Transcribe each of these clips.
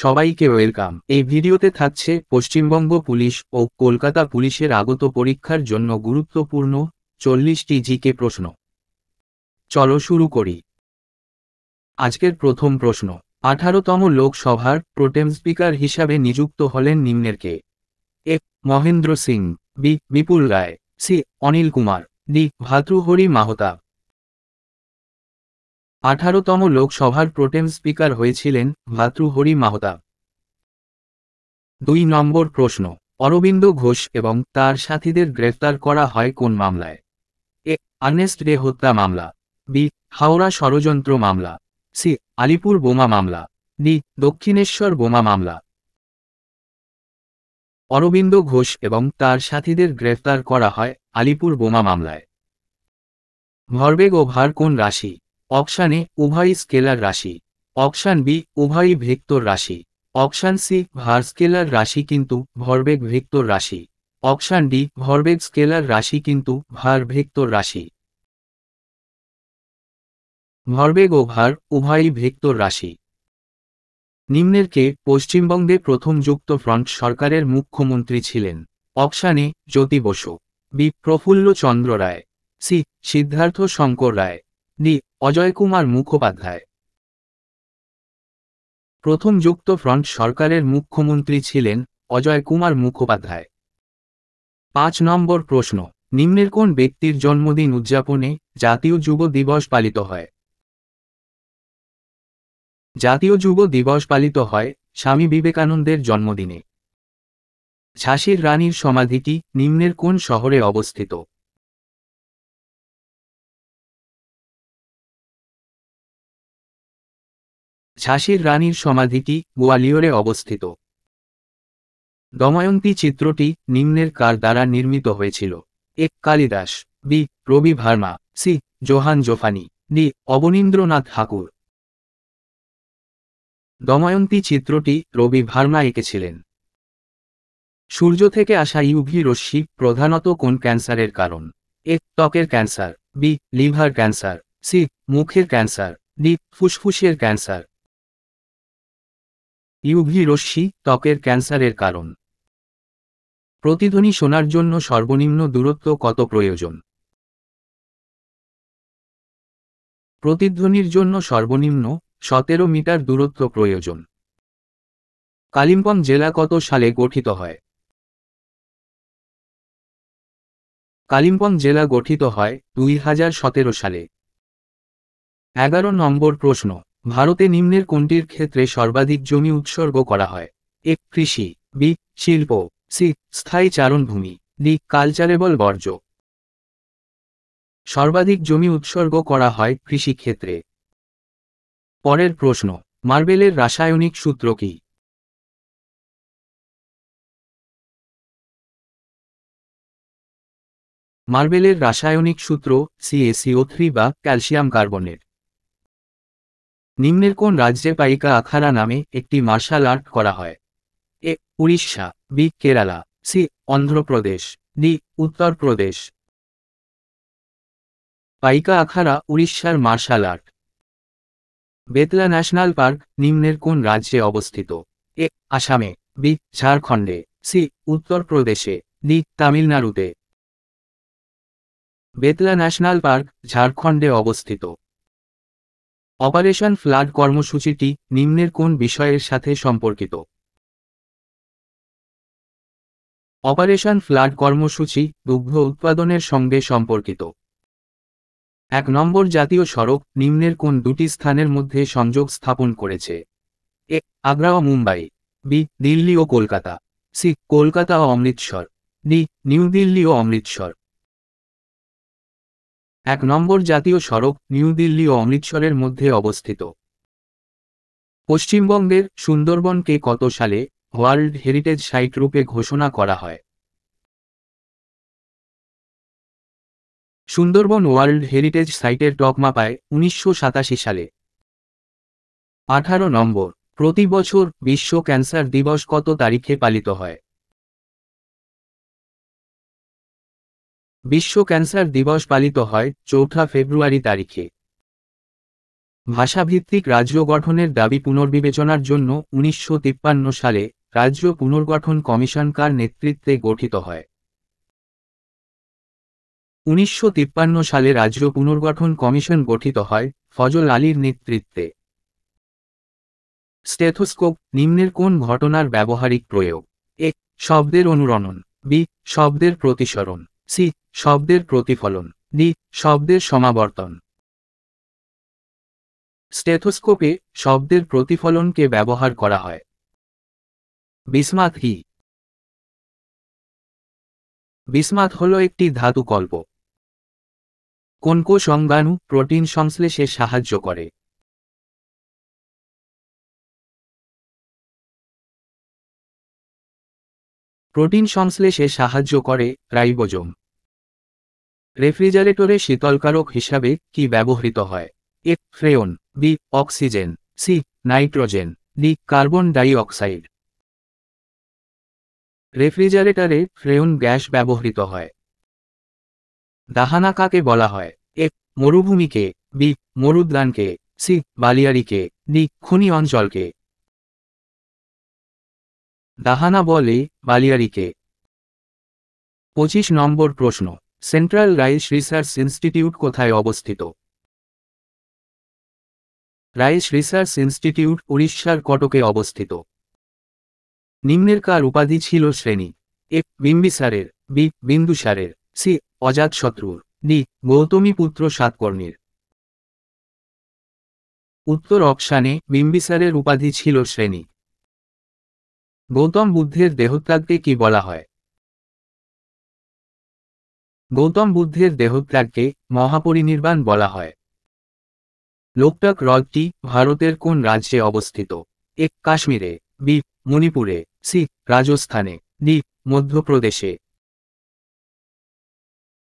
সবাইকে ওয়েলকাম। এই ভিডিওতে থাকছে পশ্চিমবঙ্গ পুলিশ ও কলকাতা পুলিশের আগত পরীক্ষার জন্য গুরুত্বপূর্ণ 40টি জিকে প্রশ্ন। চলো শুরু করি। আজকের প্রথম প্রশ্ন, 18তম লোকসভার প্রোটেম স্পিকার হিসাবে নিযুক্ত হলেন নিম্নের কে? এ মহেন্দ্র সিং, বি বিপুল রায়, সি অনিল কুমার, ডি ভাতৃহরি মাহতাব। 18তম লোকসভার প্রোটেম স্পিকার হয়েছিলেন ভাতৃহরি মাহতাব। 2 নম্বর প্রশ্ন, অরবিন্দ ঘোষ এবং তার সাথীদের গ্রেফতার করা হয় কোন মামলায়? এ আর্নেস্ট ডে হত্যা মামলা, বি হাওড়া ষড়যন্ত্র মামলা, সি আলিপুর বোমা মামলা, ডি দক্ষিণেশ্বর বোমা মামলা। অরবিন্দ ঘোষ এবং তার সাথীদের গ্রেফতার করা হয় আলিপুর বোমা মামলায়। ভরবেগ ও ভার কোন রাশি? অপশান এ উভয়ই স্কেলার রাশি, অপশান বি উভয়ই ভেক্টর রাশি, অপশান সি ভার স্কেলার রাশি কিন্তু ভরবেগ ভেক্টর রাশি, অপশান ডি ভরবেগ স্কেলার রাশি কিন্তু ভার ভেক্টর রাশি। ভরবেগ ও ভার উভয়ই ভেক্টর রাশি। নিম্নের কে পশ্চিমবঙ্গে প্রথম যুক্ত ফ্রন্ট সরকারের মুখ্যমন্ত্রী ছিলেন? Option A Jyoti Basu, B Prafulla Chandra Roy, C Siddhartha Shankar Ray, D Ajoy Kumar Mukhopadhyay. প্রথম যুক্ত ফ্রন্ট সরকারের মুখ্যমন্ত্রী ছিলেন অজয় কুমার মুখোপাধ্যায়। 5 নম্বর প্রশ্ন, নিম্নের কোন ব্যক্তির জন্মদিন উদযাপনে জাতীয় যুব দিবস পালিত হয়? জাতীয় যুব দিবস পালিত হয় স্বামী বিবেকানন্দের জন্মদিনে। ঝাঁসির রানীর সমাধিটি নিম্নের কোন শহরে অবস্থিত? ঝাঁসির রানীর সমাধিটি গোয়ালিয়রে অবস্থিত। দময়ন্তী চিত্রটি নিম্নের কার দ্বারা নির্মিত হয়েছিল? A Kalidas, B Ravi Varma, C Johann Zoffany, D Abanindranath Tagore. Damayanti চিত্রটি রবি ভার্মা এঁকেছিলেন। সূর্য থেকে আসা ইউভি রশ্মি প্রধানত কোন ক্যান্সারের কারণ? এ ত্বকের cancer, B liver cancer, C মুখের ক্যান্সার, ডি ফুসফুসের ক্যান্সার। ইউভি রশ্মি ত্বকের ক্যান্সারের কারণ। প্রতিধ্বনি শোনার জন্য সর্বনিম্ন দূরত্ব কত প্রয়োজন? প্রতিধ্বনির জন্য সর্বনিম্ন 17 মিটার দূরত্ব প্রয়োজন। কালিম্পং জেলা কত সালে গঠিত হয়? কালিম্পং জেলা গঠিত হয় 2017 সালে। 11 নম্বর প্রশ্ন, ভারতে নিম্নের কোনটির ক্ষেত্রে সর্বাধিক জমি উৎসর্গ করা হয়? এ কৃষি, বি শিল্প, সি স্থায়ী চারণভূমি, ডি কালচারেবল বর্জ্য। সর্বাধিক জমি উৎসর্গ করা হয় কৃষি ক্ষেত্রে। পরের প্রশ্ন, মার্বেলের রাসায়নিক সূত্র কি? মার্বেলের রাসায়নিক সূত্র CaCO3 বা ক্যালসিয়াম কার্বনেট। নিম্নের কোন রাজ্যে পাইকা আখাড়া নামে একটি মার্শাল আর্ট করা হয়? A Orissa, B Kerala, C Andhra Pradesh, D Uttar Pradesh. Paika Akhada উড়িষ্যার martial art. Betla national park নিম্নের কোন রাজ্যে অবস্থিত? এ আসামে, বি ঝাড়খণ্ডে, সি উত্তরপ্রদেশে, ডি তামিলনাড়ুতে। বেতলা ন্যাশনাল পার্ক ঝাড়খণ্ডে অবস্থিত। অপারেশন ফ্লাড কর্মসূচিটি নিম্নের কোন বিষয়ের সাথে সম্পর্কিত? অপারেশন ফ্লাড কর্মসূচি দুগ্ধ উৎপাদনের সঙ্গে সম্পর্কিত। 1 নম্বর জাতীয় সড়ক নিম্নের কোন দুটি স্থানের মধ্যে সংযোগ স্থাপন করেছে? এ আগ্রা ও মুম্বাই, বি দিল্লি ও কলকাতা, সি কলকাতা ও অমৃতসর, ডি নিউ দিল্লি ও অমৃতসর। 1 নম্বর জাতীয় সড়ক নিউ দিল্লি ও অমৃতসরের মধ্যে অবস্থিত। পশ্চিমবঙ্গের সুন্দরবনকে কত সালে ওয়ার্ল্ড হেরিটেজ সাইট রূপে ঘোষণা করা হয়? সুন্দরবন ওয়ার্ল্ড হেরিটেজ সাইটের তকমা পায় 1987 সালে। 18 নম্বর, প্রতি বছর বিশ্ব ক্যান্সার দিবস কত তারিখে পালিত হয়? বিশ্ব ক্যান্সার দিবস পালিত হয় 4 ফেব্রুয়ারি তারিখে। ভাষাভিত্তিক রাজ্য গঠনের দাবি পুনর্বিবেচনার জন্য 1953 সালে রাজ্য পুনর্গঠন কমিশন কার নেতৃত্বে গঠিত হয়? 1953 সালে রাজ্য পুনর্গঠন কমিশন গঠিত হয় ফজল আলীর নেতৃত্বে। স্টেথোস্কোপ নিম্নের কোন ঘটনার ব্যবহারিক প্রয়োগ? এ শব্দের অনুরণন, বি শব্দের প্রতিসরণ, সি শব্দের প্রতিফলন, ডি শব্দের সমাবর্তন। স্টেথোস্কোপে শব্দের প্রতিফলনকে ব্যবহার করা হয়। বিসমাথ কি? বিসমাথ হল একটি ধাতুকল্প। কোন কোষ অঙ্গাণু প্রোটিন সংশ্লেষে সাহায্য করে? প্রোটিন সংশ্লেষে সাহায্য করে রাইবোজোম। রেফ্রিজারেটরে শীতলকারক হিসাবে কি ব্যবহৃত হয়? A freon, B oxygen, C nitrogen, D carbon dioxide. রেফ্রিজারেটরে ফ্রেয়ন গ্যাস ব্যবহৃত হয়। দাহানা কাকে বলা হয়? এ মরুভূমিকে, বি মরুদ্যানকে, সি বালিয়াড়িকে, ডি খনি অঞ্চলকে। দাহানা বলে বালিয়াড়িকে। 25 নম্বর প্রশ্ন, সেন্ট্রাল রাইস রিসার্চ ইনস্টিটিউট কোথায় অবস্থিত? রাইস রিসার্চ ইনস্টিটিউট উড়িষ্যার কটকে অবস্থিত। নিম্নের কার উপাধি ছিল শ্রেণী? এ বিম্বিসারের, বি বিন্দুসারের, সি অজাতশত্রুর, ডি গৌতমীপুত্র সাতকর্ণীর। উত্তর অপশানে বিম্বিসারের উপাধি ছিল শ্রেণী। গৌতম বুদ্ধের দেহত্যাগকে কি বলা হয়? গৌতম বুদ্ধের দেহত্যাগকে মহাপরিনির্বাণ বলা হয়। লোকটাক হ্রদটি ভারতের কোন রাজ্যে অবস্থিত? এ কাশ্মীরে, বি মণিপুরে, সি রাজস্থানে, ডি মধ্যপ্রদেশে।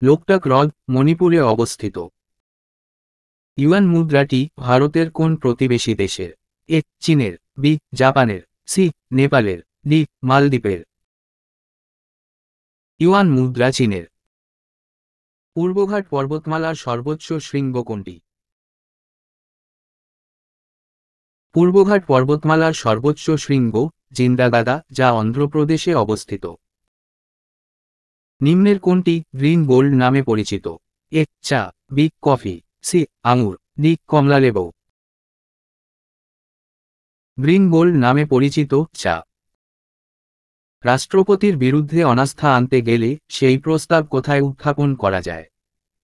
লোকটাক হ্রদ মণিপুরে অবস্থিত। ইউয়ান মুদ্রাটি ভারতের কোন প্রতিবেশী দেশের? এ চীনের, বি জাপানের, সি নেপালের, ডি মালদ্বীপের। ইউয়ান মুদ্রা চীনের। পূর্বঘাট পর্বতমালার সর্বোচ্চ শৃঙ্গ কোনটি? পূর্বঘাট পর্বতমালার সর্বোচ্চ শৃঙ্গ জিন্দাগাদা, যা অন্ধ্রপ্রদেশে অবস্থিত। নিম্নের কোনটি গ্রিন গোল্ড নামে পরিচিত? এ চা, বি কফি, সি আঙুর, ডি কমলালেবু। গ্রিন গোল্ড নামে পরিচিত চা। রাষ্ট্রপতির বিরুদ্ধে অনাস্থা আনতে গেলে সেই প্রস্তাব কোথায় উত্থাপন করা যায়?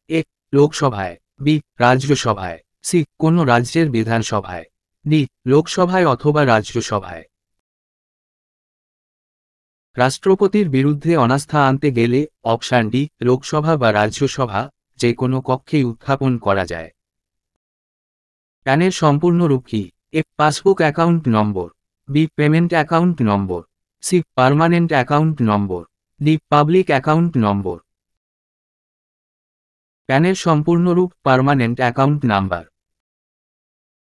এ লোকসভায়, বি রাজ্যসভায়, সি কোনো রাজ্যের বিধানসভায়, ডি লোকসভায় অথবা রাজ্যসভায়। রাষ্ট্রপতির বিরুদ্ধে অনাস্থা আনতে গেলে অপশান ডি লোকসভা বা রাজ্যসভা যে কোনো কক্ষেই উত্থাপন করা যায়। প্যানের সম্পূর্ণ রূপ কি? A passbook account number, B payment account number, C permanent account number, D public account number. প্যানের সম্পূর্ণ রূপ পার্মানেন্ট অ্যাকাউন্ট নাম্বার।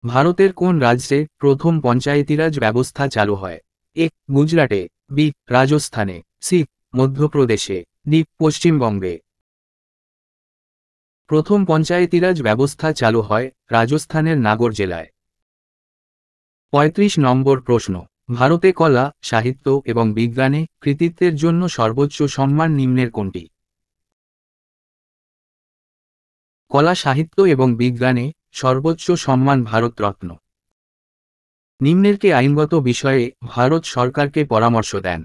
ভারতের কোন রাজ্যে প্রথম পঞ্চায়েতিরাজ ব্যবস্থা চালু হয়? এ গুজরাটে, বি রাজস্থানে, সি মধ্যপ্রদেশে, ডি পশ্চিমবঙ্গে। প্রথম পঞ্চায়েতিরাজ ব্যবস্থা চালু হয় রাজস্থানের নাগর জেলায়। 35 নম্বর প্রশ্ন, ভারতে কলা, সাহিত্য এবং বিজ্ঞানে কৃতিত্বের জন্য সর্বোচ্চ সম্মান নিম্নের কোনটি? কলা, সাহিত্য এবং বিজ্ঞানে সর্বোচ্চ সম্মান ভারতরত্ন। নিম্নের কে আইনগত বিষয়ে ভারত সরকারকে পরামর্শ দেন?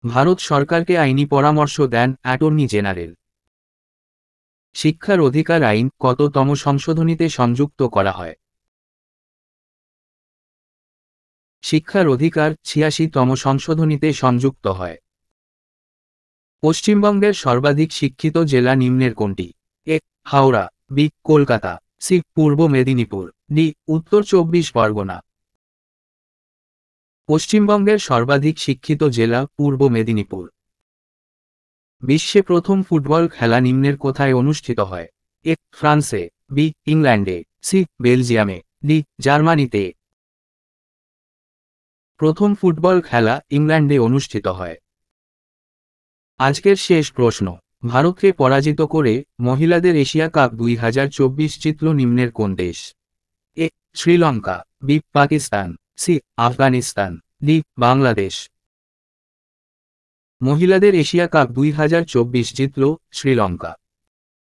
ভারত সরকারকে আইনি পরামর্শ দেন অ্যাটর্নি জেনারেল। শিক্ষার অধিকার আইন কততম সংশোধনীতে সংযুক্ত করা হয়? শিক্ষার অধিকার 86তম সংশোধনীতে সংযুক্ত হয়। পশ্চিমবঙ্গের সর্বাধিক শিক্ষিত জেলা নিম্নের কোনটি? এ হাওড়া, বি কলকাতা, সি পূর্ব মেদিনীপুর, ডি উত্তর 24 পরগনা। পশ্চিমবঙ্গের সর্বাধিক শিক্ষিত জেলা পূর্ব মেদিনীপুর। বিশ্বে প্রথম ফুটবল খেলা নিম্নের কোথায় অনুষ্ঠিত হয়? এ ফ্রান্সে, বি ইংল্যান্ডে, সি বেলজিয়ামে, ডি জার্মানিতে। প্রথম ফুটবল খেলা ইংল্যান্ডে অনুষ্ঠিত হয়। আজকের শেষ প্রশ্ন, ভারতকে পরাজিত করে মহিলাদের এশিয়া কাপ 2024 জিতল নিম্নের কোন দেশ? A Sri Lanka, B Pakistan, C Afghanistan, D Bangladesh. মহিলাদের এশিয়া কাপ 2024 জিতল শ্রীলঙ্কা।